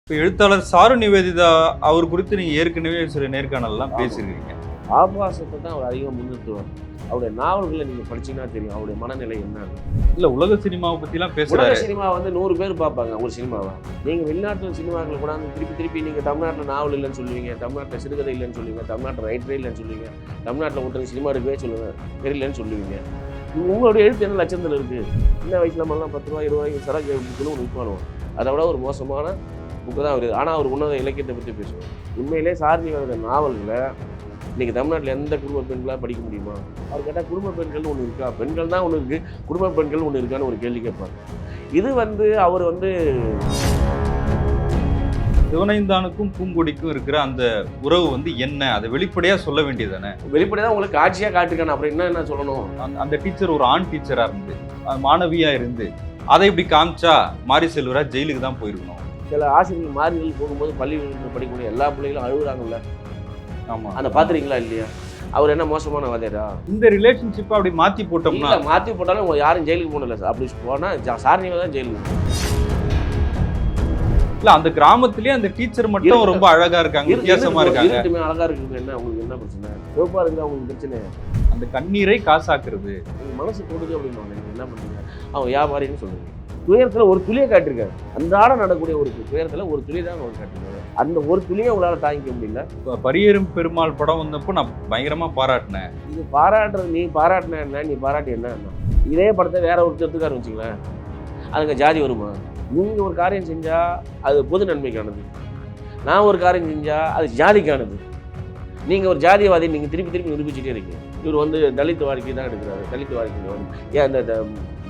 இப்ப எழுத்தாளர் சாரு நிவேதிதா அவர் குறித்து நீங்க ஏற்கனவே சில நேர்காணல்லாம் ஆமா. பேசியிருக்கீங்க. ஆபாசத்தை தான் அவர் அதிகம் முன்னிறுத்துவார். அவருடைய நாவல்களை நீங்க படிச்சீங்கன்னா தெரியும் அவருடைய மனநிலை என்னன்னு. இல்ல உலக சினிமாவை பத்திலாம் உலக பேசுறாரு. சினிமா வந்து 100 பேர் பார்ப்பாங்க ஒரு சினிமாவை. நீங்க வெளிநாட்டு சினிமாக்களை கூட திருப்பி நீங்க தமிழ்நாட்டில் நாவல் இல்லைன்னு சொல்லுவீங்க, தமிழ்நாட்டில் சிறுகதை இல்லைன்னு சொல்லுவீங்க, தமிழ்நாட்டில் ரைட்டரே இல்லைன்னு சொல்லுவீங்க, தமிழ்நாட்டில் ஒருத்தர் சினிமா எடுக்கவே சொல்லுங்க தெரியலன்னு சொல்லுவீங்க. உங்களுடைய எழுத்து என்ன லட்சத்தில் இருக்கு? சின்ன வயசுல நம்மளாம் 10 ரூபாய் 20 ரூபாய்க்கு சரக்கு புக்குன்னு ஒன்று விற்பானுவோம். அதை விட ஒரு மோசமான புக்கு தான் வருது. ஆனால் அவர் உன்னத இலக்கியத்தை பற்றி பேசுவார். உண்மையிலே சாரணியோட நாவல்களை இன்னைக்கு தமிழ்நாட்டில் எந்த குடும்ப பெண்களாக படிக்க முடியுமா? அவர் கேட்டால் குடும்ப பெண்கள்னு ஒன்று இருக்கா, பெண்கள் தான் ஒன்று இருக்குது, குடும்ப பெண்கள் ஒன்று இருக்கான்னு ஒரு கேள்வி கேட்பார். இது அவர் சிவனைந்தானுக்கும் பூங்கொடிக்கும் இருக்கிற அந்த உறவு என்ன அதை வெளிப்படையா சொல்ல வேண்டியதானே? வெளிப்படையாக உங்களுக்கு காட்சியாக காட்டிருக்கானு. அப்புறம் என்ன சொல்லணும்? அந்த டீச்சர் ஒரு ஆண் டீச்சரா இருந்து மாணவியா இருந்து அதை இப்படி காமிச்சா மாரி செல்வராஜ் ஜெயிலுக்கு தான் போயிருக்கணும். சில ஆசிரியர்கள் மாறிகள் போகும்போது பள்ளிகளில் படிக்கக்கூடிய எல்லா பிள்ளைகளும் அழுகுறாங்கல்ல. ஆமா, அந்த பாத்துறீங்களா இல்லையா? அவர் என்ன மோசமான வாதியாரா? இந்த ரிலேஷன்ஷிப்பை அப்படி மாத்தி போட்டோம்னா மாற்றி போட்டாலும் உங்க யாரும் ஜெயிலுக்கு போகல. அப்படி போனால் சாரணியாக தான் ஜெயிலுக்கு. இல்ல அந்த கிராமத்திலேயே அந்த டீச்சர் மட்டும் ரொம்ப அழகா இருக்காங்க, வித்தியாசமா இருக்காங்க. அழகா இருக்கு. என்ன உங்களுக்கு என்ன பிரச்சனை? சிவப்பா இருந்தா உங்களுக்கு பிரச்சனை. அந்த கண்ணீரை காசாக்குறது உங்க மனசு கொடுது அப்படின்னு நீங்க என்ன பண்றீங்க? அவன் வியாபாரின்னு சொல்றீங்க. துயரத்துல ஒரு துளியை காட்டிருக்காரு. அன்றாட நடக்கூடிய ஒரு துயரத்துல ஒரு துளி தான் அவர் காட்டிருக்காரு. அந்த ஒரு துளியை உங்களால தாங்கிக்க முடியல. பரியேறும் பெருமாள் படம் வந்தப்போ நான் பயங்கரமா பாராட்டினேன். இது பாராட்டுறது, நீ பாராட்டின என்ன, நீ பாராட்டி என்ன? இதே படத்தை வேற ஒருத்தருக்காரு வச்சுங்களேன், அதுங்க ஜாதி வருமா? நீங்க ஒரு காரியம் செஞ்சா அது பொது நன்மைக்கானது, நான் ஒரு காரியம் செஞ்சா அது ஜாதிக்கானது. நீங்க ஒரு ஜாதியவாதி நீங்க திருப்பி நிரூபிச்சுட்டே இருக்கீங்க. இவர் தலித் வாழ்க்கை தான் எடுக்கிறாரு. தலித் வாழ்க்கை ஏன் அந்த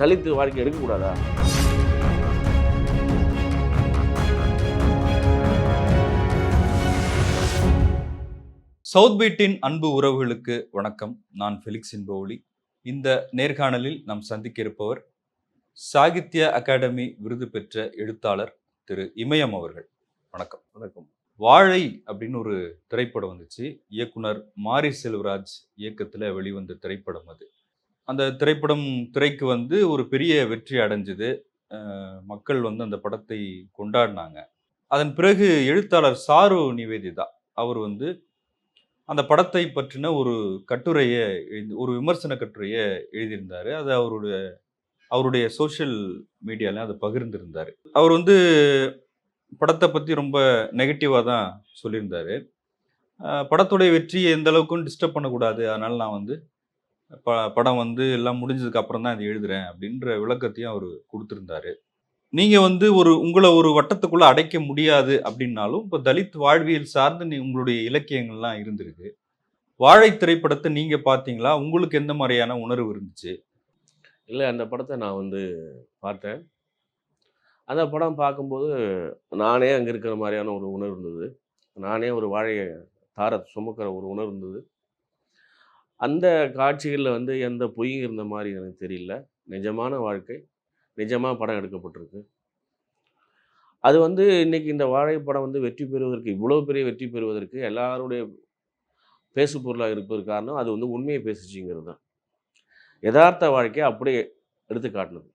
தலித் வாழ்க்கை எடுக்கக்கூடாதா? சவுத் பீட்டின் அன்பு உறவுகளுக்கு வணக்கம். நான் ஃபெலிக்ஸ் இன்போலி. இந்த நேர்காணலில் நாம் சந்திக்க இருப்பவர் சாகித்ய அகாடமி விருது பெற்ற எழுத்தாளர் திரு இமயம் அவர்கள். வணக்கம். வணக்கம். வாழை அப்படின்னு ஒரு திரைப்படம் வந்துச்சு. இயக்குனர் மாரி செல்வராஜ் இயக்கத்தில் வெளிவந்த திரைப்படம் அது. அந்த திரைப்படம் திரைக்கு ஒரு பெரிய வெற்றி அடைஞ்சது. மக்கள் அந்த படத்தை கொண்டாடினாங்க. அதன் பிறகு எழுத்தாளர் சாரு நிவேதிதா அவர் அந்த படத்தை பற்றின ஒரு கட்டுரையை ஒரு விமர்சன கட்டுரையை எழுதியிருந்தாரு. அது அவருடைய சோஷியல் மீடியால அதை பகிர்ந்திருந்தார். அவர் படத்தை பற்றி ரொம்ப நெகட்டிவாக தான் சொல்லியிருந்தாரு. படத்துடைய வெற்றியை எந்த அளவுக்கும் டிஸ்டர்ப் பண்ணக்கூடாது, அதனால் நான் படம் எல்லாம் முடிஞ்சதுக்கு அப்புறம் தான் இதை எழுதுறேன் அப்படின்ற விளக்கத்தையும் அவர் கொடுத்துருந்தாரு. நீங்கள் உங்களை ஒரு வட்டத்துக்குள்ளே அடைக்க முடியாது அப்படின்னாலும் இப்போ தலித் வாழ்வியல் சார்ந்து உங்களுடைய இலக்கியங்கள்லாம் இருந்திருக்கு. வாழை திரைப்படத்தை நீங்கள் பார்த்தீங்களா? உங்களுக்கு எந்த மாதிரியான உணர்வு இருந்துச்சு? இல்லை, அந்த படத்தை நான் பார்த்தேன். அந்த படம் பார்க்கும்போது நானே அங்கே இருக்கிற மாதிரியான ஒரு உணர்வு இருந்தது. நானே ஒரு வாழையை தார சுமக்கிற ஒரு உணர்வு இருந்தது. அந்த காட்சிகளில் எந்த பொய்யும் இருந்த மாதிரி எனக்கு தெரியல. நிஜமான வாழ்க்கை, நிஜமாக படம் எடுக்கப்பட்டிருக்கு. அது இன்னைக்கு இந்த வாழை படம் வெற்றி பெறுவதற்கு, இவ்வளோ பெரிய வெற்றி பெறுவதற்கு எல்லாருடைய பேசு பொருளாக இருப்பதற்கு காரணம் அது உண்மையை பேசுச்சுங்கிறது தான். யதார்த்த வாழ்க்கையை அப்படியே எடுத்து காட்டினது.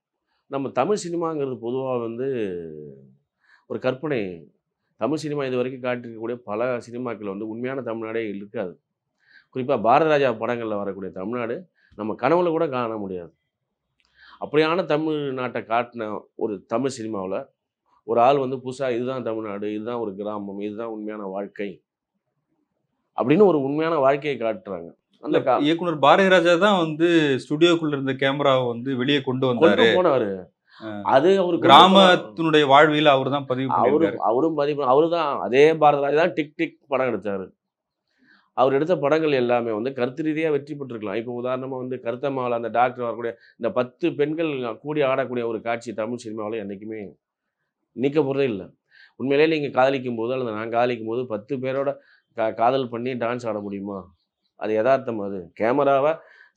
நம்ம தமிழ் சினிமாங்கிறது பொதுவாக ஒரு கற்பனை. தமிழ் சினிமா இது வரைக்கும் காட்டிருக்கக்கூடிய பல சினிமாக்கள் உண்மையான தமிழ்நாடே இருக்காது. குறிப்பாக பாரதிராஜா படங்களில் வரக்கூடிய தமிழ்நாடு நம்ம கனவுல கூட காண முடியாது. அப்படியான தமிழ்நாட்டை காட்டின ஒரு தமிழ் சினிமாவில் ஒரு ஆள் புதுசாக இதுதான் தமிழ்நாடு, இதுதான் ஒரு கிராமம், இதுதான் உண்மையான வாழ்க்கை அப்படின்னு ஒரு உண்மையான வாழ்க்கையை காட்டுறாங்க. அந்த இயக்குனர் பாரதிராஜா தான் ஸ்டுடியோக்குள்ள இருந்த கேமராவை வெளியே கொண்டு போனவர். அது அவர் கிராமத்தினுடைய வாழ்வியல் அவர் தான் பதிவு பண்ணிருக்காரு. அவரு தான் அதே பாரதிராஜா தான் டிக் டிக் படம் எடுத்தாரு. அவர் எடுத்த படங்கள் எல்லாமே கருத்து ரீதியாக வெற்றி பெற்றிருக்கலாம். இப்போ உதாரணமாக கருத்தம்மாவில் அந்த டாக்டர் வரக்கூடிய இந்த 10 பெண்கள் கூடி ஆடக்கூடிய ஒரு காட்சி தமிழ் சினிமாவில் என்றைக்குமே நீக்க போகிறதே இல்லை. உண்மையிலே நீங்கள் காதலிக்கும் போது அல்லது நான் காதலிக்கும் போது 10 பேரோட காதல் பண்ணி டான்ஸ் ஆட முடியுமா? அது யதார்த்தம். அது கேமராவை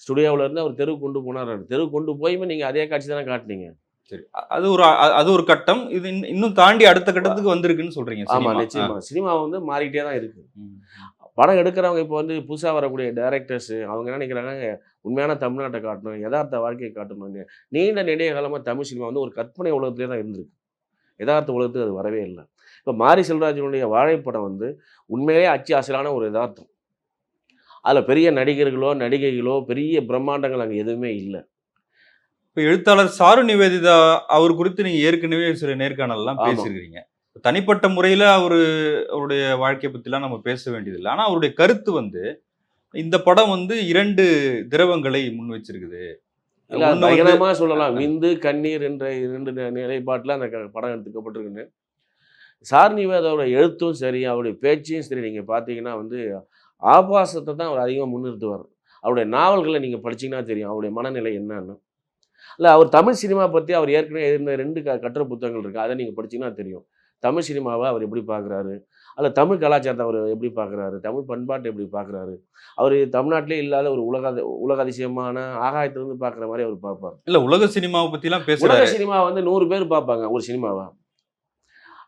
ஸ்டுடியோவிலேருந்து அவர் தெருவுக்கு கொண்டு போனார். தெருவுக்கு கொண்டு போயுமே நீங்கள் அதே காட்சி தானே காட்டினீங்க. சரி, அது ஒரு கட்டம். இது இன்னும் தாண்டி அடுத்த கட்டத்துக்கு வந்திருக்குன்னு சொல்றீங்க. ஆமாம், நிச்சயமா சினிமா மாறிக்கிட்டே தான் இருக்கு. படம் எடுக்கிறவங்க இப்போ புதுசாக வரக்கூடிய டைரக்டர்ஸு அவங்க என்ன நினைக்கிறாங்க, உண்மையான தமிழ்நாட்டை காட்டணும், யதார்த்த வாழ்க்கையை காட்டணும். நீண்ட நெடிய காலமாக தமிழ் சினிமா ஒரு கற்பனை உலகத்திலே தான் இருந்திருக்கு. யதார்த்த உலகத்துக்கு அது வரவே இல்லை. இப்போ மாரி செல்வராஜனுடைய வாழைப்படம் வந்து உண்மையிலேயே அசிலான ஒரு யதார்த்தம். அதில் பெரிய நடிகர்களோ நடிகைகளோ பெரிய பிரம்மாண்டங்கள் அங்கே எதுவுமே இல்லை. இப்ப எழுத்தாளர் சாரு நிவேதிதா அவர் குறித்து நீங்க ஏற்கனவே சில நேர்காணல்லாம் ஆமாம். பேசியிருக்கிறீங்க. தனிப்பட்ட முறையில அவருடைய வாழ்க்கையை பத்திலாம் நம்ம பேச வேண்டியதில்லை. ஆனா அவருடைய கருத்து வந்து இந்த படம் வந்து 2 திரவங்களை முன் வச்சிருக்குது. இல்லை ஒண்ணு வந்து பயங்கரமாக சொல்லலாம். விந்து கண்ணீர் என்ற 2 நிலைப்பாட்டில் அந்த படம் எடுத்துக்கப்பட்டிருக்குன்னு. சார் நிவேதாவோட எழுத்தும் சரி, அவருடைய பேச்சையும் சரி நீங்கள் பார்த்தீங்கன்னா வந்து ஆபாசத்தை தான் அவர் அதிகமாக முன்னிறுத்துவார். அவருடைய நாவல்களை நீங்கள் படிச்சீங்கன்னா தெரியும் அவருடைய மனநிலை என்னன்னு. இல்லை அவர் தமிழ் சினிமா பற்றி அவர் ஏற்கனவே எழுதின 2 கட்டுரை புத்தகங்கள் இருக்குது. அதை நீங்கள் படிச்சீங்கன்னா தெரியும். தமிழ் சினிமாவை அவர் எப்படி பார்க்குறாரு, அதில் தமிழ் கலாச்சாரத்தை அவர் எப்படி பார்க்குறாரு, தமிழ் பண்பாட்டை எப்படி பார்க்குறாரு. அவர் தமிழ்நாட்டிலே இல்லாத ஒரு உலக அதிசயமான ஆகாயத்திலிருந்து பார்க்குற மாதிரி அவர் பார்ப்பார். இல்ல உலக சினிமாவை பத்திலாம் உலக பேசுறாரு. சினிமா வந்து 100 பேர் பார்ப்பாங்க ஒரு சினிமாவை.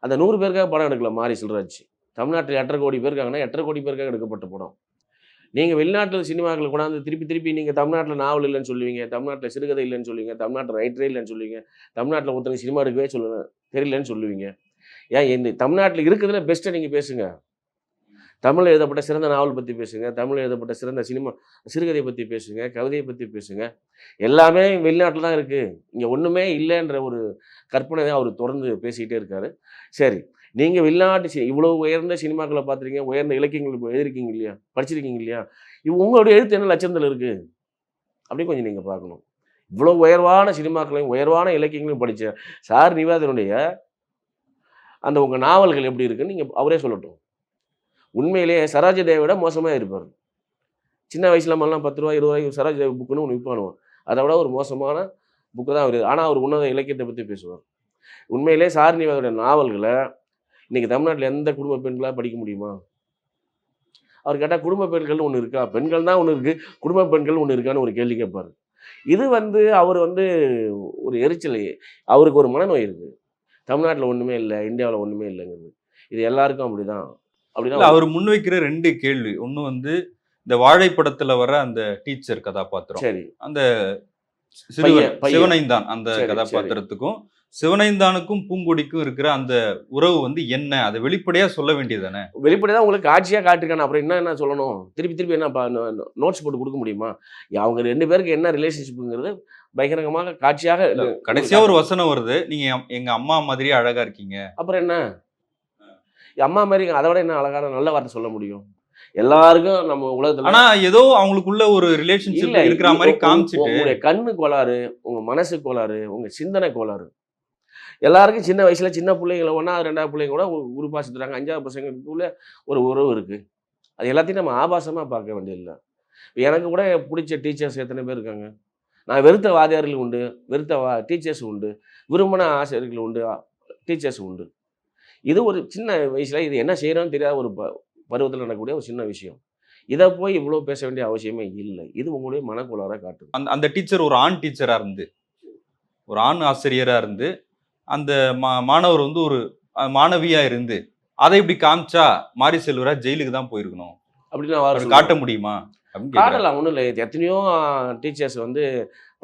அந்த 100 பேருக்காக படம் எடுக்கல மாரி செல்வராஜ். தமிழ்நாட்டில் 8.5 கோடி பேர் இருக்காங்கன்னா 8.5 கோடி பேருக்காக எடுக்கப்பட்ட படம். நீங்கள் வெளிநாட்டில் சினிமாக்களை கொண்டாந்து திருப்பி நீங்கள் தமிழ்நாட்டில் நாவல் இல்லைன்னு சொல்லுவீங்க, தமிழ்நாட்டில் சிறுகதை இல்லைன்னு சொல்லுவீங்க, தமிழ்நாட்டில் ரைட்டரே இல்லைன்னு சொல்லுவீங்க, தமிழ்நாட்டில் ஒருத்தருக்கு சினிமா எடுக்கவே தெரியலன்னு சொல்லுவீங்க. ஏன் இந்த தமிழ்நாட்டில் இருக்கிறதுல பெஸ்ட்டை நீங்கள் பேசுங்க. தமிழில் எழுதப்பட்ட சிறந்த நாவல் பற்றி பேசுங்க, தமிழில் எழுதப்பட்ட சிறந்த சிறுகதையை பற்றி பேசுங்க, கவிதையை பற்றி பேசுங்க. எல்லாமே வெளிநாட்டில் தான் இருக்குது. இங்கே ஒன்றுமே இல்லைன்ற ஒரு கற்பனை தான் அவர் தொடர்ந்து பேசிக்கிட்டே இருக்கார். சரி, நீங்கள் வெளிநாட்டு இவ்வளோ உயர்ந்த சினிமாக்களை பார்த்துருக்கீங்க, உயர்ந்த இலக்கியங்கள் இப்போ எழுதிருக்கீங்க இல்லையா, படிச்சிருக்கீங்க இல்லையா, உங்களுடைய எழுத்து என்ன லட்சத்தில் இருக்குது அப்படி கொஞ்சம் நீங்கள் பார்க்கணும். இவ்வளோ உயர்வான சினிமாக்களையும் உயர்வான இலக்கியங்களையும் படித்த சார் நிவேதனுடைய அந்த உங்கள் நாவல்கள் எப்படி இருக்குன்னு நீங்கள் அவரே சொல்லட்டும். உண்மையிலேயே சரோஜதேவியை விட மோசமாக இருப்பார். சின்ன வயசில் நம்மலாம் 10 ரூபா 20 ரூபாய்க்கு சரோஜதேவி புக்குன்னு ஒன்று விற்பானுவோம். அதை விட ஒரு மோசமான புக்கு தான் அவர். ஆனால் அவர் உன்னத இலக்கியத்தை பற்றி பேசுவார். உண்மையிலே சார் நிவேதனுடைய நாவல்களை இன்றைக்கி தமிழ்நாட்டில் எந்த குடும்ப பெண்களாக படிக்க முடியுமா? அவர் கேட்டால் குடும்ப பெண்கள்னு ஒன்று இருக்கா, பெண்கள் தான் ஒன்று இருக்குது, குடும்ப பெண்கள் ஒன்று இருக்கான்னு ஒரு கேள்வி கேட்பார். இது வந்து அவர் வந்து ஒரு எரிச்சல், அவருக்கு ஒரு மனநோய் இருக்குது. தமிழ்நாட்டில் ஒன்றுமே இல்லை, இந்தியாவில் ஒன்றுமே இல்லைங்கிறது. இது எல்லாருக்கும் அப்படிதான். அப்படின்னா அவர் முன்வைக்கிற 2 கேள்வி. ஒண்ணு வந்து இந்த வாழைப்படத்துல வர அந்த டீச்சர் கதாபாத்திரம், சரி, அந்த சிறுவன் பையன். சிவனைந்தான் அந்த சரி, கதாபாத்திரத்துக்கும் சிவனைந்தானுக்கும் பூங்கொடிக்கும் இருக்கிற அந்த உறவு வந்து என்ன, அதை வெளிப்படையா சொல்ல வேண்டியதானே? வெளிப்படையாக உங்களுக்கு காட்சியாக காட்டிருக்கானே, அப்புறம் என்ன சொல்லணும்? திருப்பி என்ன நோட்ஸ் போட்டு கொடுக்க முடியுமா? அவங்க 2 பேருக்கு என்ன ரிலேஷன்ஷிப்புங்கிறது பகிரங்கமாக காட்சியாக கடைசியா ஒரு வசனம் வருது, நீங்க எங்க அம்மா மாதிரியே அழகா இருக்கீங்க. அப்புறம் என்ன அம்மா மாதிரி அதை விட என்ன அழகான நல்ல வார்த்தை சொல்ல முடியும்? எல்லாருக்கும் நம்ம உலகத்துல ஆனா ஏதோ அவங்களுக்குள்ள ஒரு ரிலேஷன்ஷிப் இல்ல, இருக்கிற மாதிரி காமிச்சிட்டு உங்களுடைய கண்ணு கோளாறு, உங்க மனசு கோளாறு, உங்க சிந்தனை கோளாறு. எல்லாருக்கும் சின்ன வயசுல சின்ன பிள்ளைங்களை 1வது 2வது பிள்ளைங்க கூட குரூப்பாக சுற்றுறாங்க. 5வது பசங்களுக்குள்ள ஒரு உறவு இருக்கு. அது எல்லாத்தையும் நம்ம ஆபாசமா பார்க்க வேண்டியதில்லை. எனக்கு கூட பிடிச்ச டீச்சர்ஸ் எத்தனை பேர் இருக்காங்க. நான் வெறுத்த வாத்தியார்கள் உண்டு, வெறுத்த டீச்சர்ஸ் உண்டு, விரும்பின ஆசிரியர்கள் உண்டு, டீச்சர்ஸ் உண்டு. இது ஒரு சின்ன வயசுல இது என்ன செய்யறோம்னு தெரியாத ஒரு பருவத்தில் நடக்கக்கூடிய ஒரு சின்ன விஷயம். இதை போய் இவ்வளோ பேச வேண்டிய அவசியமே இல்லை. இது உங்களுடைய மனக்கோளாறாக காட்டுது. அந்த டீச்சர் ஒரு ஆண் டீச்சரா இருந்து, ஒரு ஆண் ஆசிரியரா இருந்து, அந்த மாணவர் வந்து ஒரு மாணவியா இருந்து, அதை இப்படி காமிச்சா மாரி செல்வராஜ் ஜெயிலுக்கு தான் போயிருக்கணும் அப்படின்னு காட்ட முடியுமா? காட்டலாம், ஒன்றும் இல்லை. எத்தனையோ டீச்சர்ஸ் வந்து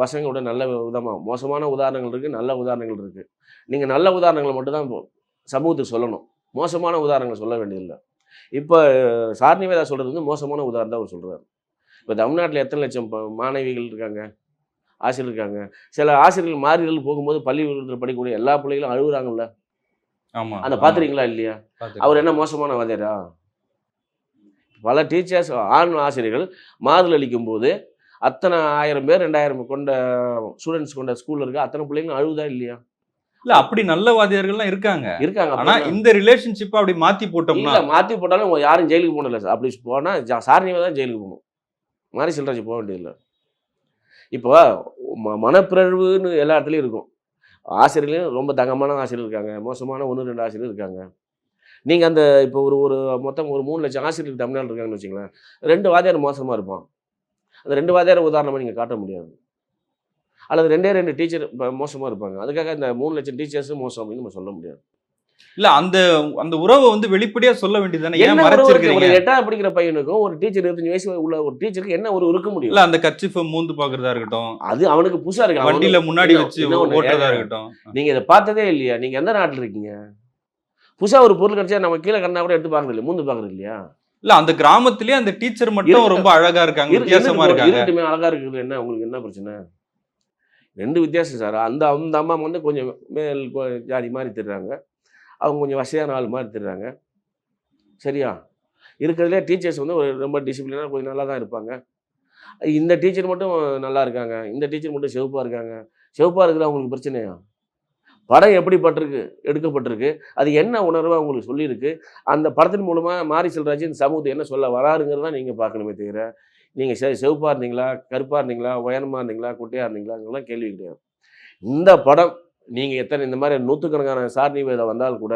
பசங்களோட நல்ல விதமாக மோசமான உதாரணங்கள் இருக்குது, நல்ல உதாரணங்கள் இருக்குது. நீங்கள் நல்ல உதாரணங்களை மட்டும்தான் சமூகத்துக்கு சொல்லணும், மோசமான உதாரணங்களை சொல்ல வேண்டியதில்லை. இப்போ சார் நிவேதா சொல்கிறது வந்து மோசமான உதாரணம் அவர் சொல்கிறார். இப்போ தமிழ்நாட்டில் எத்தனை லட்சம் மாணவிகள் இருக்காங்க, ஆசிரியர் இருக்காங்க. சில ஆசிரியர்கள் மாறிகள் போகும்போது பள்ளிக்கூடத்தில் படிக்கக்கூடிய எல்லா பிள்ளைகளும் அழுகுறாங்கல்ல. ஆமாம், அந்த பார்த்துறீங்களா இல்லையா? அவர் என்ன மோசமான வாத்தியாரா? பல டீச்சர்ஸ் ஆண் ஆசிரியர்கள் மாறுதல் அளிக்கும் போது அத்தனை 1000 பேர் 2000 கொண்ட ஸ்டூடெண்ட்ஸ் கொண்ட ஸ்கூலில் இருக்க அத்தனை பிள்ளைங்களும் அழுகுதா இல்லையா? இல்ல அப்படி நல்ல வாத்தியார்கள்லாம் இருக்காங்க. ஆனா இந்த ரிலேஷன்ஷிப் அப்படி மாத்தி போட்டோம்னா, மாத்தி போட்டாலும் யாரும் ஜெயிலுக்கு போகல. அப்படி போனா சார் நிவேதா தான் ஜெயிலுக்கு போகணும், மாரி செல்வராஜ் போக வேண்டியதில்லை. இப்போ மனப்பிறழ்வுன்னு எல்லா இடத்துலையும் இருக்கும். ஆசிரியர்களையும் ரொம்ப தங்கமான ஆசிரியர் இருக்காங்க, மோசமான 1-2 ஆசிரியர் இருக்காங்க. நீங்கள் அந்த இப்போ ஒரு மொத்தம் ஒரு 3 லட்சம் ஆசிரியர்கள் தமிழ்நாடு இருக்காங்கன்னு வச்சுங்களேன். 2 வாத்தியார் மோசமாக இருப்பான். அந்த 2 வாத்தியார் உதாரணமாக நீங்கள் காட்ட முடியாது. அல்லது 2 டீச்சர் மோசமாக இருப்பாங்க. அதுக்காக இந்த 3 லட்சம் டீச்சர்ஸும் மோசம் அப்படின்னு நம்ம சொல்ல முடியாது. இல்ல அந்த அந்த உறவை வந்து வெளிப்படையா சொல்ல வேண்டியதுதானே? ஏன் மறைச்சிருக்கீங்க? 8வது படிக்கிற பையனுக்கும் ஒரு டீச்சர் 25 வயசு உள்ள ஒரு டீச்சருக்கு என்ன ஒரு இருக்க முடியும்? இல்ல அந்த கர்ச்சீஃபை மூந்து பாக்குறதா இருக்கட்டும், அது அவனுக்கு புதுசா இருக்கு. வண்டியில முன்னாடி வச்சு ஓட்டுறதா இருக்கட்டும். நீங்க இதை பார்த்ததே இல்லையா? நீங்க எந்த நாட்டில் இருக்கீங்க? புதுசாக ஒரு பொருள் கிடைச்சா நம்ம கீழே கண்ணா கூட எடுத்து பார்க்கறது இல்லையா, மூந்து பார்க்கறது இல்லையா? இல்ல அந்த கிராமத்திலேயே அந்த டீச்சர் மட்டும் ரொம்ப அழகா இருக்காங்க, வித்தியாசமா இருக்காங்க. இருக்கட்டுமே, அழகா இருக்குது என்ன, உங்களுக்கு என்ன பிரச்சனை? 2 வித்தியாசம் சார். அந்த அந்த அம்மா வந்து கொஞ்சம் மேல் ஜாதி மாதிரி தெரிறாங்க. அவங்க கொஞ்சம் வசதியான ஆள் மாதிரி தெரிறாங்க. சரியா? இருக்கிறதுலே டீச்சர்ஸ் வந்து ஒரு ரொம்ப டிசிப்ளினா கொஞ்சம் நல்லா தான் இருப்பாங்க. இந்த டீச்சர் மட்டும் நல்லா இருக்காங்க. இந்த டீச்சர் மட்டும் சிவப்பா இருக்காங்க. சிவப்பா இருக்கிறது அவங்களுக்கு பிரச்சனையா? படம் எப்படிப்பட்டிருக்கு எடுக்கப்பட்டிருக்கு, அது என்ன உணர்வா உங்களுக்கு சொல்லியிருக்கு, அந்த படத்தின் மூலமா மாரி செல்வராஜ் இந்த சமூகத்தை என்ன சொல்ல வராருங்கிறத தான் நீங்க பார்க்கணுமே தவிர, நீங்க சிவப்பா இருந்தீங்களா, கருப்பா இருந்தீங்களா, உயரமா இருந்தீங்களா, குட்டையா இருந்தீங்களாங்கிறதெல்லாம் கேள்வி கிடையாது. இந்த படம் நீங்க எத்தனை இந்த மாதிரி நூற்றுக்கணக்கான சார் நிவேதம் வந்தாலும் கூட,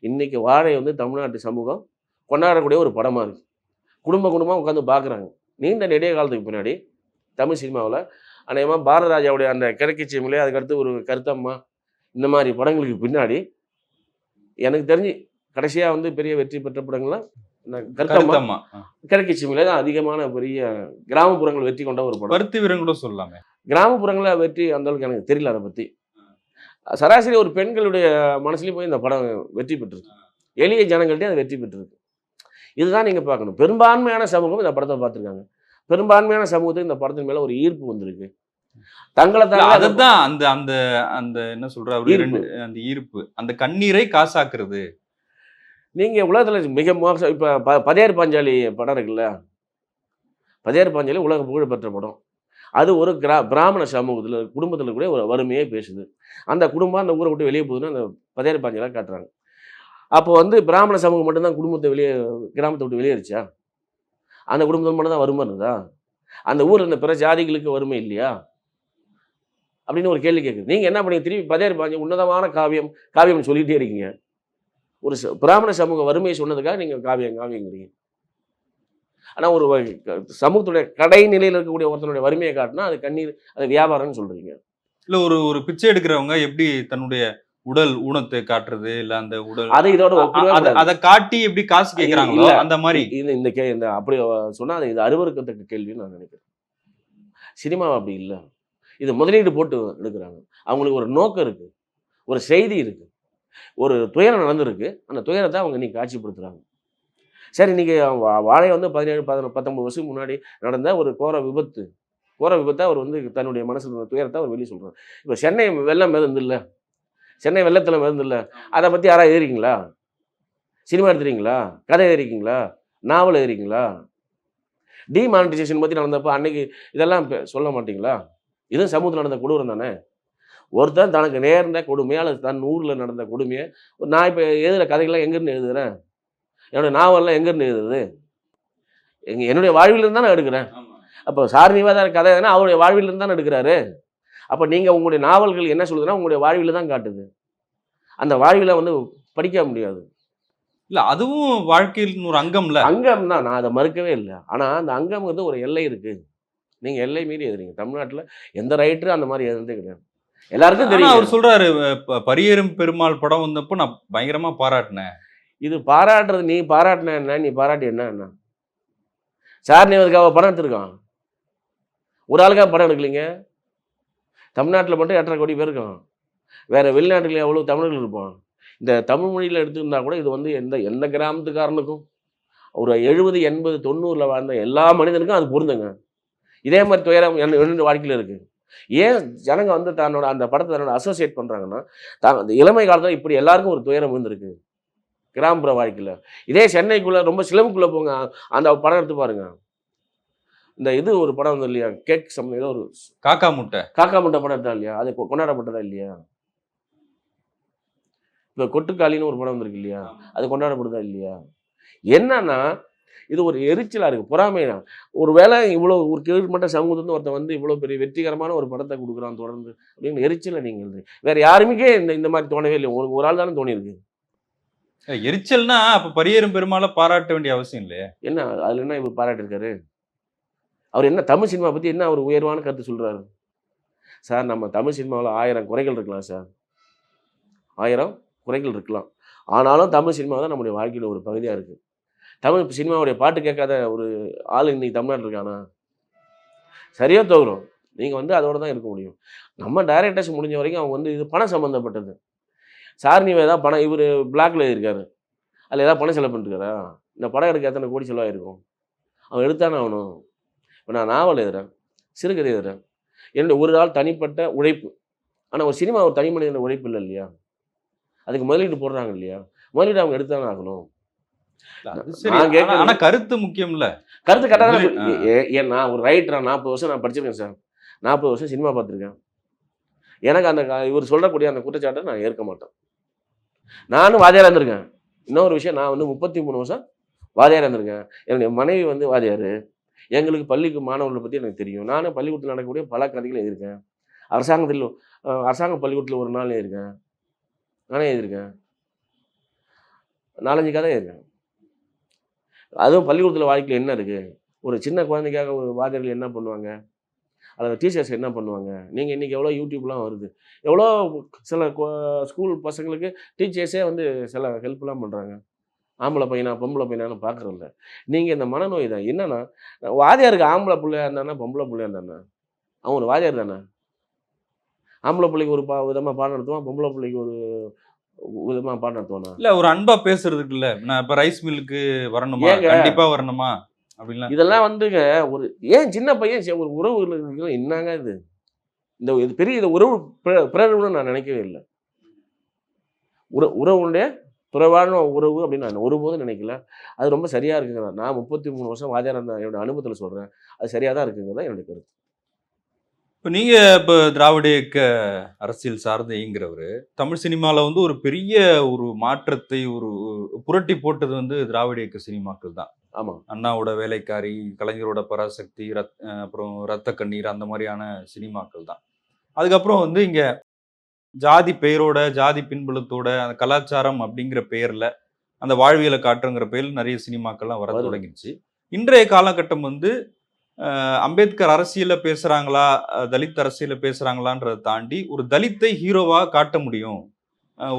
இன்னைக்கு வாழை வந்து தமிழ்நாட்டு சமூகம் கொண்டாடக்கூடிய ஒரு படமா இருக்கு. குடும்பமா உட்காந்து பார்க்குறாங்க. நீண்ட நெடிய காலத்துக்கு பின்னாடி தமிழ் சினிமாவுல அநேகமா பாரதிராஜாவுடைய அந்த கிடைக்கச்சியமில்லே, அதுக்கடுத்து ஒரு கருத்தம்மா, இந்த மாதிரி படங்களுக்கு பின்னாடி எனக்கு தெரிஞ்சு கடைசியா வந்து பெரிய வெற்றி பெற்ற படங்கள்லாம் இந்த கருத்தம்மா, கருத்தம்மா. கிடைக்கச்சியமில்லே தான் அதிகமான பெரிய கிராமப்புறங்கள் வெற்றி கொண்ட ஒரு படம். பருத்தி வீரன் கூட சொல்லலாமே. கிராமப்புறங்கள்ல வெற்றி அந்த அளவுக்கு எனக்கு தெரியல அதை பத்தி. சராசரி ஒரு பெண்களுடைய மனசுலயும் போய் இந்த படம் வெற்றி பெற்றிருக்கு. எளிய ஜனங்கள்ட்டயும் அது வெற்றி பெற்றிருக்கு. இதுதான் நீங்க பார்க்கணும். பெரும்பான்மையான சமூகம் இந்த படத்தை பார்த்துருக்காங்க. பெரும்பான்மையான சமூகத்துக்கு இந்த படத்தின் மேல ஒரு ஈர்ப்பு வந்திருக்கு. தங்களை இல்ல, தாங்களே அதுதான் அந்த அந்த அந்த என்ன சொல்ற அவரு ஈர்ப்பு. அந்த ஈர்ப்பு, அந்த கண்ணீரை காசாக்குறது. நீங்க உலகத்துல மிக மோசம் இப்ப பதையர் பாஞ்சாலி படம் இருக்குல்ல, பதையர் பாஞ்சாலி உலக புகழ்பெற்ற படம். அது ஒரு பிராமண சமூகத்துல குடும்பத்துல கூட ஒரு வறுமையே பேசுது. அந்த குடும்பம் அந்த ஊரை விட்டு வெளியே போகுதுன்னு அந்த பதையர் பாஞ்சாலா காட்டுறாங்க. அப்போ வந்து பிராமண சமூகம் மட்டும்தான் குடும்பத்தை வெளியே கிராமத்தை விட்டு வெளியேறிச்சா? அந்த குடும்பத்தில் மட்டும் தான் வறுமை இருந்ததா? அந்த ஊரில் இருந்த பிற ஜாதிகளுக்கு வறுமை இல்லையா? அப்படின்னு ஒரு கேள்வி கேட்குது. நீங்க என்ன பண்ணீங்க, திருப்பி பதையர் பாஞ்சாலி உன்னதமான காவியம் சொல்லிட்டே இருக்கீங்க. ஒரு பிராமண சமூக வறுமையை சொன்னதுக்காக நீங்க காவியங்கிறீங்க. ஆனா ஒரு சமூகத்துடைய கடைநிலையில் இருக்கக்கூடிய ஒருத்தனுடைய வறுமையை காட்டினா அது கண்ணீர், அது வியாபாரம்னு சொல்றீங்க. இல்ல ஒரு ஒரு பிச்சை எடுக்கிறவங்க எப்படி தன்னுடைய உடல் ஊனத்தை காட்டுறது, இல்ல அந்த உடல் அதை இதோட ஒப்பிடவே கூடாது. அதை காட்டி எப்படி காசு கேட்கறாங்களோ இல்ல, அந்த மாதிரி. இந்த அப்படி சொன்னா இது அருவருக்கத்தக்க கேள்வின்னு நான் நினைக்கிறேன். சினிமா அப்படி இல்லை. இது முதலீடு போட்டு எடுக்கிறாங்க. அவங்களுக்கு ஒரு நோக்கம் இருக்கு, ஒரு செய்தி இருக்கு, ஒரு துயரம் நடந்திருக்கு. அந்த துயரத்தை அவங்க இன்னைக்கு காட்சிப்படுத்துறாங்க. சரி, இன்னைக்கு வாழை வந்து 17 19 வருஷத்துக்கு முன்னாடி நடந்த ஒரு கோர விபத்தை அவர் வந்து தன்னுடைய மனசுல துயரத்தை அவர் வெளியே சொல்றாரு. இப்போ சென்னை வெள்ளம் மிதந்துல்ல, சென்னை வெள்ளத்தில் மிதந்துல்ல, அதை பற்றி யாராவது எழுதுறீங்களா? சினிமா எடுத்துறீங்களா? கதை எழுதிருக்கீங்களா? நாவல் எழுதிருக்கீங்களா? டிமானிட்டைசேஷன் பற்றி நடந்தப்போ அன்னைக்கு இதெல்லாம் சொல்ல மாட்டீங்களா? இதுவும் சமூகத்தில் நடந்த கொடூரம் தானே. ஒருத்தன் தனக்கு நேர்ந்த கொடுமையை அல்லது தன் ஊரில் நடந்த கொடுமையை நான் இப்போ எழுதுகிற கதைகள்லாம் எங்கேருந்து எழுதுகிறேன்? என்னுடைய நாவல்லாம் எங்கேருந்து எழுதுறது? என்னுடைய வாழ்விலிருந்து தான் நான் எடுக்கிறேன். அப்போ சாரணிவாத கதை தானே அவருடைய வாழ்விலிருந்து தான் எடுக்கிறாரு. அப்போ நீங்கள் உங்களுடைய நாவல்கள் என்ன சொல்லுதுன்னா உங்களுடைய வாழ்வில் தான் காட்டுது. அந்த வாழ்வில் வந்து படிக்க முடியாது. இல்ல அதுவும் வாழ்க்கையில் ஒரு அங்கம்ல. அங்கம் தான், நான் அதை மறுக்கவே இல்லை. ஆனால் அந்த அங்கம் வந்து ஒரு எல்லை இருக்கு. நீங்க எல்லை மீறி எழுதுறீங்க. தமிழ்நாட்டில் எந்த ரைட்டரும் அந்த மாதிரி எழுதுனதே கிடையாது. எல்லாருக்கும் தெரியும். அவர் சொல்றாரு பரியேறும் பெருமாள் படம் வந்தப்போ நான் பயங்கரமா பாராட்டினேன். இது பாராட்டுறது, நீ பாராட்டின என்ன, நீ பாராட்டி என்ன? சார் நீவதுக்காக படம் எடுத்திருக்கான். ஒரு ஆளுக்காக படம் எடுக்கலைங்க. தமிழ்நாட்டில் மட்டும் 8.5 கோடி பேர் இருக்கான். வேற வெளிநாட்டுல எவ்வளவு தமிழர்கள் இருப்பான். இந்த தமிழ் மொழியில் எடுத்துருந்தா கூட இது வந்து எந்த கிராமத்துக்காரனுக்கும் ஒரு 70 80 90ல் வாழ்ந்த எல்லா மனிதனுக்கும் அது பொருந்துங்க. இதே மாதிரி துயரம் என்னுடைய வாழ்க்கையில் இருக்கு. ஏன் ஜனங்க வந்து தன்னோட அந்த படத்தை தன்னோட அசோசியேட் பண்றாங்கன்னா, அந்த இளமை காலத்தில் இப்படி எல்லாருக்கும் ஒரு துயரம் இருந்திருக்கு கிராமப்புற வாழ்க்கையில். இதே சென்னைக்குள்ள ரொம்ப சிலம்புக்குள்ள போங்க, அந்த படம் எடுத்து பாருங்க. இந்த இது ஒரு படம் வந்து இல்லையா, கேக் ஏதோ ஒரு காக்கா முட்டை படம் எடுத்தா இல்லையா, அது கொண்டாடப்பட்டதா இல்லையா? இப்போ கொட்டுக்காளின்னு ஒரு படம் வந்திருக்கு இல்லையா, அது கொண்டாடப்படுதா இல்லையா? என்னன்னா இது ஒரு எரிச்சலாக இருக்குது, பொறாமைனா. ஒரு வேளை இவ்வளோ ஒரு கீழ்மட்ட சமூகத்துலேருந்து ஒருத்தன் வந்து இவ்வளோ பெரிய வெற்றிகரமான ஒரு படத்தை கொடுக்குறான் தொடர்ந்து அப்படின்னு எரிச்சலை நீங்கள் எழுது. வேற யாருமே இந்த மாதிரி தோணவே இல்லை. ஒரு ஆள் தானே தோணியிருக்கு. எரிச்சல்னா அப்போ பரியேறும் பெருமாளை பாராட்ட வேண்டிய அவசியம் இல்லையா? என்ன அதில் என்ன இவர் பாராட்டிருக்காரு? அவர் என்ன தமிழ் சினிமா பற்றி என்ன ஒரு உயர்வான கருத்து சொல்கிறாரு? சார், நம்ம தமிழ் சினிமாவில் 1000 குறைகள் இருக்கலாம் சார், 1000 குறைகள் இருக்கலாம். ஆனாலும் தமிழ் சினிமா தான் நம்முடைய வாழ்க்கையில் ஒரு பகுதியாக இருக்குது. தமிழ் சினிமாவுடைய பாட்டு கேட்காத ஒரு ஆள் இன்னைக்கு தமிழ்நாட்டில் இருக்கானா? சரியாக தோறும் நீங்கள் வந்து அதோட தான் இருக்க முடியும். நம்ம டைரக்டர்ஸ் முடிஞ்ச வரைக்கும் அவங்க வந்து இது பணம் சம்மந்தப்பட்டது. சார் ஏதாவது பணம் இவர் பிளாக்ல இருக்காரு, அதில் ஏதாவது பணம் செலவு பண்ணிருக்காரா? இந்த படம் எடுக்க எத்தனை கோடி செலவாயிருக்கும்? அவன் எடுத்தானே ஆகணும். இப்போ நான் நாவல் எழுதுறேன், சிறுகதை எழுதுறேன், என்னுடைய ஒரு ஆள் தனிப்பட்ட உழைப்பு. ஆனால் ஒரு சினிமா ஒரு தனி மனிதன உழைப்பு இல்லை இல்லையா? அதுக்கு முதலீடு போடுறாங்க இல்லையா? முதலீடு அவங்க எடுத்தானே ஆகணும். அது சரி. நான் கேட்கறது ஆனா கருத்து முக்கியம்ல. கருத்து கரெக்டாக முதலீடு ஏன் நான் ஒரு ரைட்டரா 40 வருஷம் நான் படிச்சிருக்கேன் சார். 40 வருஷம் சினிமா பார்த்துருக்கேன். எனக்கு அந்த இவர் சொல்லக்கூடிய அந்த குற்றச்சாட்டை நான் ஏற்க மாட்டேன். நானும் வாத்தியாரா இருந்திருக்கேன். இன்னொரு விஷயம், நான் வந்து 33 வருஷம் வாத்தியாரா இருந்திருக்கேன். என்னுடைய மனைவி வந்து வாத்தியாரு. எங்களுக்கு பள்ளிக்கு மாணவர்களை பற்றி எனக்கு தெரியும். நானும் பள்ளிக்கூடத்தில் நடக்கக்கூடிய பல கதைகள் எழுதியிருக்கேன். அரசாங்கத்தில் அரசாங்க பள்ளிக்கூடத்தில் ஒரு நாள் எழுதியிருக்கேன். நானே எழுதியிருக்கேன். 4, 5 கதை எழுதியிருக்கேன். அதுவும் பள்ளிக்கூடத்தில் வாழ்க்கையில் என்ன இருக்குது? ஒரு சின்ன குழந்தைக்காக ஒரு வாத்தியார்கள் என்ன பண்ணுவாங்க? அல்லது டீச்சர்ஸ் என்ன பண்ணுவாங்க? நீங்கள் இன்றைக்கி எவ்வளோ யூடியூப்லாம் வருது. எவ்வளோ சில ஸ்கூல் பசங்களுக்கு டீச்சர்ஸே வந்து சில ஹெல்ப்லாம் பண்ணுறாங்க. ஆம்பளை பையனா பொம்பளை பையனான்னு பார்க்குறதில்ல. நீங்கள் இந்த மனநோய் தான். என்னன்னா, வாத்தியாருக்கு ஆம்பளை பிள்ளையா இருந்தானா பொம்பளை பிள்ளையா இருந்தானா அவன் ஒரு வாத்தியார் தானே. ஆம்பளை பிள்ளைக்கு ஒரு விதமாக பாடம் நடத்துவான், பொம்பளை பிள்ளைக்கு ஒரு விதமாக பாடம் நடத்துவானா? இல்ல ஒரு அன்பா பேசுறதுக்கு இல்ல. நான் இப்ப ரைஸ் மில்லுக்கு வரணுமா? ஏங்க கண்டிப்பா வரணுமா? அப்படின்லாம் இதெல்லாம் வந்துங்க ஒரு ஏன் சின்ன பையன் ஒரு உறவு என்னங்க இது? இது பெரிய இது உறவு பிறர்னு நான் நினைக்கவே இல்லை. உறவுடைய பிறவான உறவு அப்படின்னு நான் ஒருபோதும் நினைக்கல. அது ரொம்ப சரியா இருக்குங்க. நான் 33 வருஷம் வாத்தியாரா இருந்த என்னோட அனுபவத்தில் சொல்றேன். அது சரியா தான் இருக்குங்கிறது தான் என்னுடைய கருத்து. இப்ப நீங்க இப்ப திராவிட இயக்க அரசியல் சார்ந்து இயங்குறவரு, தமிழ் சினிமால வந்து ஒரு பெரிய ஒரு மாற்றத்தை ஒரு புரட்டி போட்டது வந்து திராவிட இயக்க சினிமாக்கள் தான். ஆமா. அண்ணாவோட வேலைக்காரி, கலைஞரோட பராசக்தி, அப்புறம் ரத்த கண்ணீர் அந்த மாதிரியான சினிமாக்கள் தான். அதுக்கப்புறம் வந்து இங்க ஜாதி பெயரோட, ஜாதி பின்புலத்தோட, அந்த கலாச்சாரம் அப்படிங்கிற பெயர்ல, அந்த வாழ்வியலை காட்டுங்கிற பெயர்ல நிறைய சினிமாக்கள்லாம் வர வருது. தொடங்கிருச்சு. இன்றைய காலகட்டம் வந்து அம்பேத்கர் அரசியல பேசுறாங்களா, தலித் அரசியல பேசுறாங்களான்றத தாண்டி, ஒரு தலித்தை ஹீரோவா காட்ட முடியும்.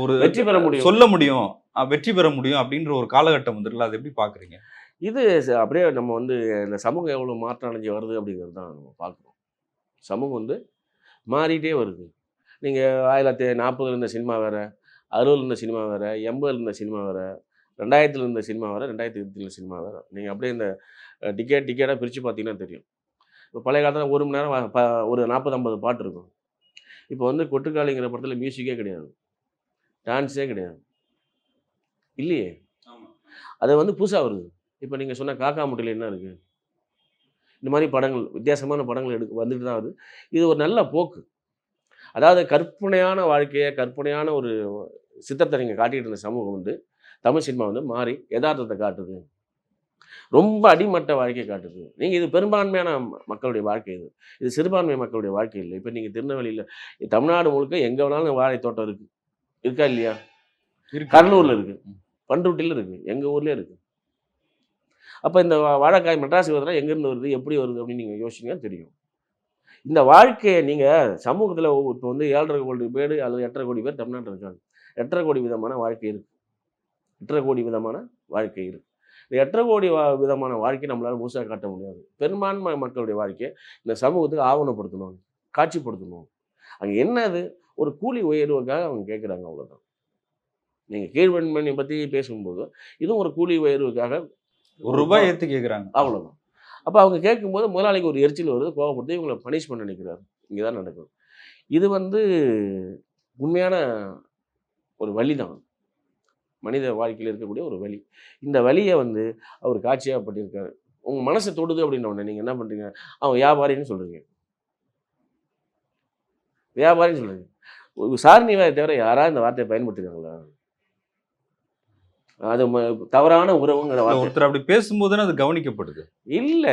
ஒரு வெற்றி பெற முடியும். சொல்ல முடியும். வெற்றி பெற முடியும் அப்படின்ற ஒரு காலகட்டம் வந்துருக்குல்ல. அத எப்படி பார்க்குறீங்க? இது அப்படியே நம்ம வந்து இந்த சமூகம் எவ்வளோ மாற்றம் அடைஞ்சு வருது அப்படிங்கிறது தான் நம்ம பார்க்குறோம். சமூகம் வந்து மாறிட்டே வருது. நீங்க 1940 இருந்த சினிமா வேற, 60 இருந்த சினிமா வேற, 80 இருந்த சினிமா வேற, 2000 இருந்த சினிமா வேற, 2020 சினிமா வேற. நீங்க அப்படியே இந்த டிக்கெட்டா பிரிச்சு பார்த்தீங்கன்னா தெரியும். இப்போ பழைய காலத்துல 1 மணி நேரம் ஒரு 40, 50 பாட்டு இருக்கும். இப்போ வந்து கொட்டுக்காளிங்கிற படத்துல மியூசிக்கே கிடையாது. டான்ஸே கிடையாது. இல்லையே! அது வந்து புதுசா வருது. இப்போ நீங்க சொன்ன காக்கா முட்டையில என்ன இருக்கு? இந்த மாரி படங்கள், வித்தியாசமான படங்கள் வந்துட்டு தான் வருது. இது ஒரு நல்ல போக்கு. அதாவது கற்பனையான வாழ்க்கைய, கற்பனையான ஒரு சித்திரத்த நீங்க காட்டிட்டு இருந்த சமூகம் வந்து, தமிழ் சினிமா வந்து மாறி எதார்த்தத்த காட்டுது. ரொம்ப அடிமட்ட வாழ்க்கைய காட்டுது. நீங்க இது பெரும்பான்மையான மக்களுடைய வாழ்க்கை இது. இது சிறுபான்மை மக்களுடைய வாழ்க்கை இல்ல. இப்ப நீங்க திருநெல்வேலியில தமிழ்நாடு முழுக்க எங்க வேணாலும் வாழை தோட்டம் இருக்கு. இருக்கா இல்லையா? இருக்கு. கடலூர்ல இருக்கு. பண்ருட்டில இருக்கு. எங்க ஊர்லயே இருக்கு. அப்ப இந்த வாழைக்காய் மெட்ராஸுக்கு வருதுன்னா எங்கேருந்து வருது? எப்படி வருது? அப்படின்னு நீங்க யோசிச்சீங்கன்னா தெரியும். இந்த வாழ்க்கைய நீங்க சமூகத்துல இப்ப வந்து 7,50 கோடி பேரு அல்லது 8,50 கோடி பேர் தமிழ்நாட்டுல இருக்காங்க. 8,50 கோடி விதமான வாழ்க்கை இருக்கு. 8,50 கோடி விதமான வாழ்க்கை இருக்கு. இந்த 8,50 கோடி விதமான வாழ்க்கைய நம்மளால முழுசா காட்ட முடியாது. பெரும்பான்மை மக்களுடைய வாழ்க்கைய இந்த சமூகத்துக்கு ஆவணப்படுத்தணும், காட்சிப்படுத்தணும். அங்க என்ன அது? ஒரு கூலி உயர்வுக்காக அவங்க கேட்குறாங்க அவ்வளோதான். நீங்க கீழ்வன்மனை பத்தி பேசும்போது, இதுவும் ஒரு கூலி உயர்வுக்காக ரூ. 1 ஏத்தி கேட்குறாங்க. அவ்வளோதான். அப்ப அவங்க கேட்கும்போது முதலாளிக்கு ஒரு எரிச்சல் வருது, கோவப்படுது, இவங்கள பனிஷ் பண்ண நினைக்கிறாரு. இங்க தான் நடக்குது. இது வந்து உண்மையான ஒரு வலி தான். மனித வாழ்க்கையில இருக்கக்கூடிய ஒரு வலி. இந்த வலிய வந்து அவர் காட்சியா பட்டிருக்காரு. உங்க மனச தொடுது அப்படின்ன உடனே நீங்க என்ன பண்றீங்க? அவன் வியாபாரின்னு சொல்றீங்க. வியாபாரின்னு சொல்றீங்க. சார்னிவாய தவிர யாராவது இந்த வார்த்தைய பயன்படுத்திருக்காங்களா? அது தவறான உறவுங்கிற இல்ல வார்த்தை. ஒருத்தர் அப்படி பேசும்போது தானே அது கவனிக்கப்படுது. இல்ல.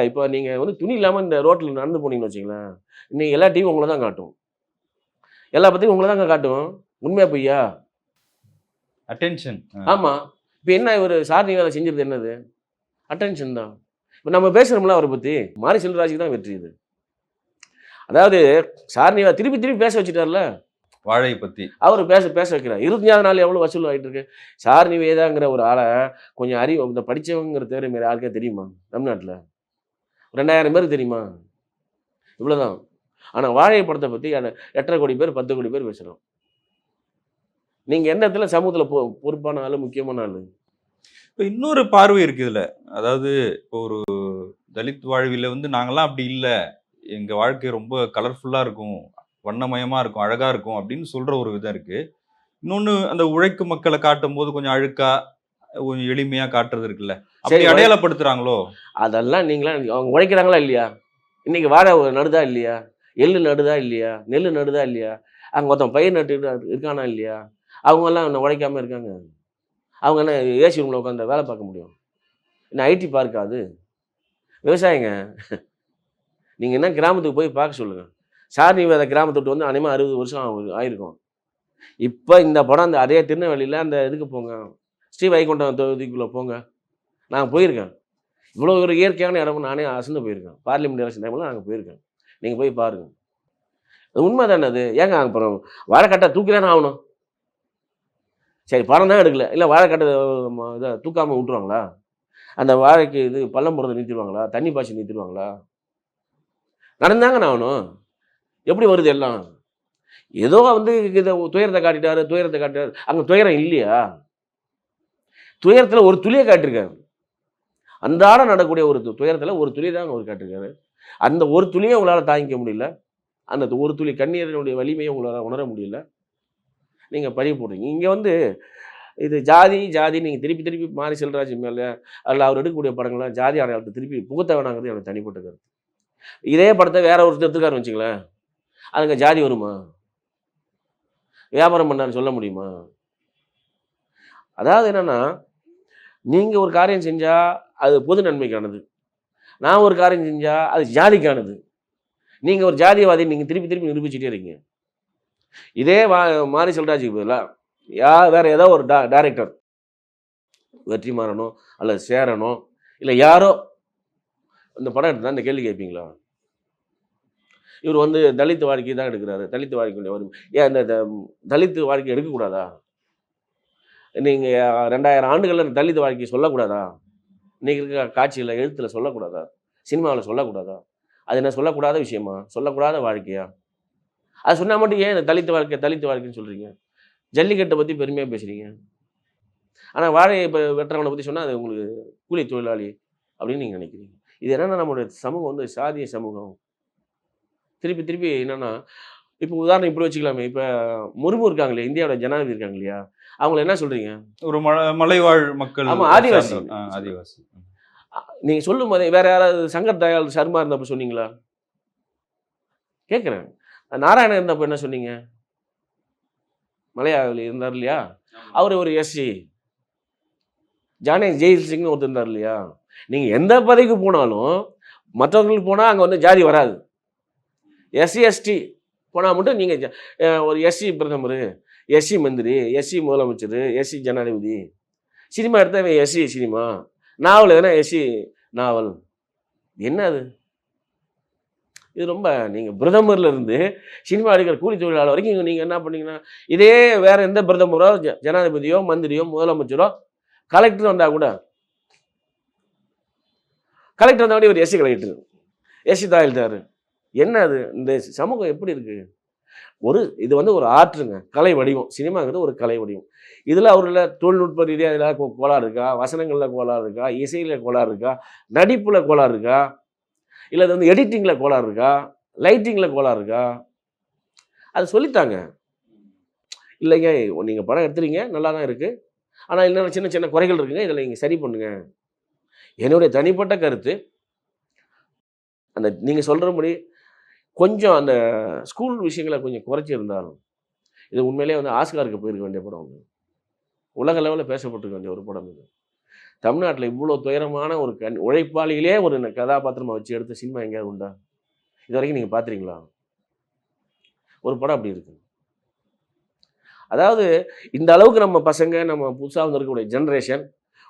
இப்ப நீங்க வந்து துணி இல்லாம இந்த ரோட்ல நடந்து போனீங்கன்னு வச்சுக்கங்களேன், இன்னைக்கு எல்லா டிவியும் உங்கள தான் காட்டும். எல்லா பத்தியும் உங்கள தாங்க காட்டும். உண்மையா பொய்யா? அட்டென்ஷன். ஆமா. இப்ப என்ன இவரு சார்னிவால செஞ்சது என்னது? அட்டென்ஷன் தான். இப்ப நம்ம பேசுறோம்ல அவர பத்தி, மாரி செல்வராஜுக்கு தான் வெற்றி இது. அதாவது சார்னிவா திருப்பி திருப்பி பேச வச்சுட்டார்ல. வாழை பத்தி. அவரு பேச வைக்கிறார். 25வது நாள் எவ்வளவு வசூல் ஆயிட்டு இருக்கு. சார்னி வேதாங்கிற ஒரு ஆள கொஞ்சம் இந்த படிச்சவங்கிற பேரு வேற யாருக்கா தெரியுமா தமிழ்நாட்டுல? 2000 பேருக்கு தெரியுமா? இவ்வளவுதான். ஆனா வாழை படத்தை பத்தி 8,50 கோடி பேர் 10 கோடி பேர் பேசுறோம். நீங்கள் எந்த இடத்துல சமூகத்தில் பொறுப்பான ஆள், முக்கியமான ஆள்? இப்போ இன்னொரு பார்வை இருக்கு இதுல. அதாவது இப்போ ஒரு தலித் வாழ்வில வந்து நாங்கலாம் அப்படி இல்ல. எங்க வாழ்க்கை ரொம்ப கலர்ஃபுல்லா இருக்கும். வண்ணமயமா இருக்கும், அழகா இருக்கும் அப்படின்னு சொல்ற ஒரு விதம் இருக்கு. இன்னொன்னு அந்த உழைக்கும் மக்கள காட்டும்போது கொஞ்சம் அழுக்கா, கொஞ்சம் எளிமையா காட்டுறது இருக்குல்ல. சரி அப்படி அடையாளப்படுத்துறாங்களோ? அதெல்லாம் நீங்களா அவங்க உழைக்கிறாங்களா இல்லையா? இன்னைக்கு வாழை நடுதா இல்லையா? எள்ளு நடுதா இல்லையா? நெல்லு நடுதா இல்லையா? அங்கே ஒருத்தன் பயிர் நட்டுக்கிட்டு இருக்கானா இல்லையா? அவங்கெல்லாம் இன்னும் உழைக்காம இருக்காங்க. அவங்க என்ன ஏசி ரூமில் உட்காந்து வேலை பார்க்க முடியும்? என்ன ஐடி பார்க்கா அது? விவசாயிங்க. நீங்கள் என்ன கிராமத்துக்கு போய் பார்க்க சொல்லுங்கள். சாரணி வேத கிராமத்தை விட்டு வந்து அநேகமாக 60 வருஷம் ஆயிருக்கும். இப்போ இந்த படம் அந்த அதே திருநெல்வேலியில் அந்த இதுக்கு போங்க, ஸ்ரீ வைகுண்டம் தொகுதிக்குள்ளே போங்க. நான் போயிருக்கேன். இவ்வளோ ஒரு இயற்கையான இடமும் நானே அசந்து போயிருக்கேன். பார்லிமெண்ட் எலெக்ஷன் டைமில் நாங்கள் போயிருக்கேன். நீங்கள் போய் பாருங்கள். உண்மை தானே அது. ஏங்க அப்புறம் வாழைக்கட்டை தூக்கி தானே ஆகணும். சரி படம் தான் எடுக்கல, இல்லை வாழைக்கட்டை இதை தூக்காமல் விட்டுருவாங்களா? அந்த வாழைக்கு இது பள்ளம் போடுறதை நிறுத்திடுவாங்களா? தண்ணி பாய்ச்சி நிறுத்திடுவாங்களா? நடந்தாங்க நான் ஆகணும். எப்படி வருது எல்லாம்? ஏதோ வந்து இதை துயரத்தை காட்டிட்டாரு. அங்கே துயரம் இல்லையா? துயரத்தில் ஒரு துளியை காட்டியிருக்காரு. அன்றாட நடக்கக்கூடிய ஒரு துயரத்தில் ஒரு துளி தான் அவர் காட்டியிருக்காரு. அந்த ஒரு துளியை உங்களால் தாங்கிக்க முடியல. அந்த ஒரு துளி கண்ணீரினுடைய வலிமையை உங்களால் உணர முடியல. நீங்கள் பழி போடுறீங்க. இங்கே வந்து இது ஜாதி நீங்கள் திருப்பி மாரி செல்வராஜ் மேலே அதில் அவர் எடுக்கக்கூடிய படங்கள்லாம் ஜாதி அடையாளத்தை திருப்பி புகுத்த வேணாங்கிறது எனக்கு தனிப்பட்ட கருத்து. இதே படத்தை வேற ஒருத்தர் எடுத்துக்காருன்னு வச்சுங்களேன், அதுங்க ஜாதி வருமா? வியாபாரம் பண்ணான்னு சொல்ல முடியுமா? அதாவது என்னன்னா, நீங்கள் ஒரு காரியம் செஞ்சால் அது பொது நன்மைக்கானது, நான் ஒரு காரியம் செஞ்சால் அது ஜாதிக்கானது. நீங்கள் ஒரு ஜாதியவாதி நீங்கள் திருப்பி நிரூபிச்சுட்டே இருக்கீங்க. இதே மாரி செல்வராஜுக்கு பதிலாக வேற ஏதோ ஒரு டைரக்டர் வெற்றிமாறனோ அல்லது சேரனோ இல்லை யாரோ இந்த படம் எடுத்தால் இந்த கேள்வி கேட்பீங்களா? இவர் வந்து தலித் வாழ்க்கை தான் எடுக்கிறாரு, தலித் வாழ்க்கையுடைய வரும் ஏன் இந்த தலித் வாழ்க்கை எடுக்கக்கூடாதா? நீங்கள் 2000 ஆண்டுகளில் தலித் வாழ்க்கையை சொல்லக்கூடாதா? இன்றைக்கி இருக்க காட்சியில் எழுத்தில் சொல்லக்கூடாதா? சினிமாவில் சொல்லக்கூடாதா? அது என்ன சொல்லக்கூடாத விஷயமா? சொல்லக்கூடாத வாழ்க்கையா? அது சொன்னால் மட்டும் ஏன் இந்த தலித் வாழ்க்கைன்னு சொல்கிறீங்க? ஜல்லிக்கட்டை பற்றி பெருமையாக பேசுகிறீங்க. ஆனால் வாழையை இப்போ வெட்டுறவனை பற்றி சொன்னால் அது உங்களுக்கு கூலி தொழிலாளி அப்படின்னு நீங்கள் நினைக்கிறீங்க. இது என்னென்னா நம்மளுடைய சமூகம் வந்து சாதிய சமூகம். திருப்பி என்னென்னா, இப்போ உதாரணம் இப்படி வச்சுக்கலாமே, இப்போ முர்மு இருக்காங்களே, இந்தியாவோட ஜனாதிபதி இருக்காங்க இல்லையா, அவங்கள என்ன சொல்கிறீங்க? ஒரு மலைவாழ் மக்கள். ஆமாம், ஆதிவாசி. ஆதிவாசி. நீங்கள் சொல்லும் போதே வேற யாராவது சங்கர் தயாள் சர்மா இருந்தப்போ சொன்னீங்களா? கேட்குறேன். நாராயணன் இருந்தப்போ என்ன சொன்னீங்க? மலையாளி இருந்தார் இல்லையா, அவர் ஒரு எஸ்சி. ஜானே ஜெயில் சிங்னு ஒருத்தர் இருந்தார் இல்லையா. நீங்கள் எந்த பதவிக்கு போனாலும் மற்றவர்களுக்கு போனால் அங்கே வந்து ஜாதி வராது. எஸ்சி எஸ்டி போனால் மட்டும் நீங்கள் ஒரு எஸ்சி பிரதமர், எஸ்சி மந்திரி, எஸ்சி முதலமைச்சர், எஸ்சி ஜனாதிபதி. சினிமா எடுத்தால் எஸ்சி சினிமா, நாவல் எதுனா எஸ்சி நாவல். என்ன அது? இது ரொம்ப நீங்கள் பிரதமர்ல இருந்து சினிமா எடுக்கிற கூலி தொழிலாளர் வரைக்கும் நீங்கள் என்ன பண்ணீங்கன்னா, இதே வேற எந்த பிரதமரோ ஜனாதிபதியோ மந்திரியோ முதலமைச்சரோ கலெக்டர் வந்தால் கூட, கலெக்டர் வந்தால் ஒரு எஸ்சி கலெக்டர், எஸ்சி தாயில்தார். என்ன அது? இந்த சமூகம் எப்படி இருக்கு? இது வந்து ஒரு ஆர்ட்டுங்க, கலை வடிவம். சினிமாங்கிறது ஒரு கலை வடிவம். இதில் அவரில் தொழில்நுட்ப ரீதியாக இதில் கோளாறு இருக்கா, வசனங்களில் கோளாறு இருக்கா, இசையில் கோளாறு இருக்கா, நடிப்பில் கோளாறு இருக்கா, இல்லை அது வந்து எடிட்டிங்கில் கோளாறு இருக்கா, லைட்டிங்கில் கோளாறு இருக்கா? அது சொல்லித்தாங்க. இல்லைங்க நீங்கள் படம் எடுத்துறீங்க, நல்லா தான் இருக்குது, ஆனால் இன்னும் சின்ன குறைகள் இருக்குங்க, இதில் நீங்கள் சரி பண்ணுங்க. என்னுடைய தனிப்பட்ட கருத்து, அந்த நீங்கள் சொல்கிறபடி கொஞ்சம் அந்த ஸ்கூல் விஷயங்களை கொஞ்சம் குறைச்சிருந்தாலும், இது உண்மையிலே வந்து ஆஸ்காருக்கு போயிருக்க வேண்டிய படம். உலக லெவலில் பேசப்பட்டிருக்க வேண்டிய ஒரு படம் இது. தமிழ்நாட்டில் இவ்வளோ துயரமான ஒரு உழைப்பாளிகளே ஒரு கதாபாத்திரமாக வச்சு எடுத்த சினிமா எங்கேயாவது உண்டா? இது வரைக்கும் நீங்கள் பார்த்துறீங்களா? ஒரு படம் அப்படி இருக்கு. அதாவது இந்த அளவுக்கு நம்ம பசங்க, நம்ம புதுசாக வந்திருக்கக்கூடிய ஜென்ரேஷன்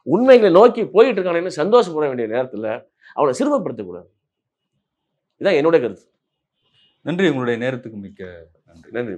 உண்மைகளை நோக்கி போயிட்டு இருக்கானேன்னு சந்தோஷப்பட வேண்டிய நேரத்தில் அவனை சிறுமப்படுத்தக்கூடாது. இதுதான் என்னுடைய கருத்து. நன்றி. உங்களுடைய நேரத்துக்கு மிக்க நன்றி. நன்றி.